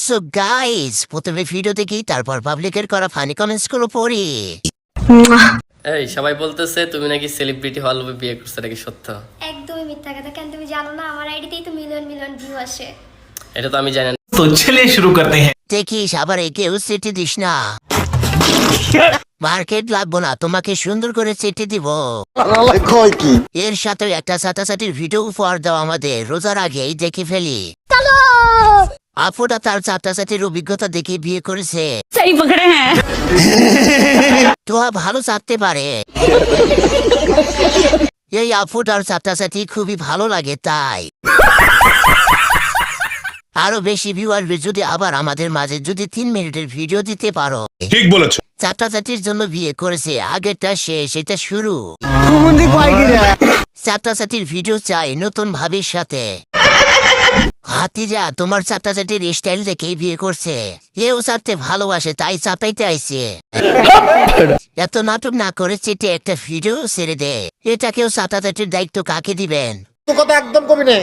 So guys, প্রথমে video দেখি, তারপর পাবলিকের করা ফানি কমেন্টস গুলো পড়ি। এই সবাই বলতেছে তুমি নাকি সেলিব্রিটি হওয়ার লোভে বিয়ে করছো, এটা কি সত্য? একদমই মিথ্যা কথা। কেন তুমি জানো না আমার আইডিতেই তো মিলিয়ন মিলিয়ন ভিউ আসে। এটা তো আমি জানি না। तो चलिए शुरू करते हैं। দেখিস আবার কেউ চিঠি দিস না। মার্কেট লাগবো না, তোমাকে সুন্দর করে চিঠি দিব। এর সাথে একটা ছাতাছাটির ভিডিও উপহার দাও আমাদের, রোজার আগেই দেখে ফেলি। আপুটা তার ছাতাছাটির অভিজ্ঞতা দেখে বিয়ে করেছে। सही पकड़े हैं। তো ভালো চাকতে পারে। এই আপুটার ছাতাছাটি খুবই ভালো লাগে তাই। আরো বেশি ভিউ আসবে যদি আবার আমাদের মাঝে যদি 3 মিনিটের ভিডিও দিতে পারো। ঠিক বলেছো। ছাত্রছাত্রীর জন্য বিয়ে করেছে, আগেরটা শেষ, এটা শুরু। ছাত্রছাত্রীর ভিডিও চাই নতুন ভাবির সাথে। হাতিজা তোমার ছাত্রছাত্রীর স্টাইল দেখেই বিয়ে করছে, এও চাপতে ভালোবাসে তাই চাপাইতে আইছে। এত নাটক না করে চেটে একটা ভিডিও ছেড়ে দে। এটাকেও ছাত্রছাত্রীর দায়িত্ব কাকে দিবেন? কথা একদম কবি নেই।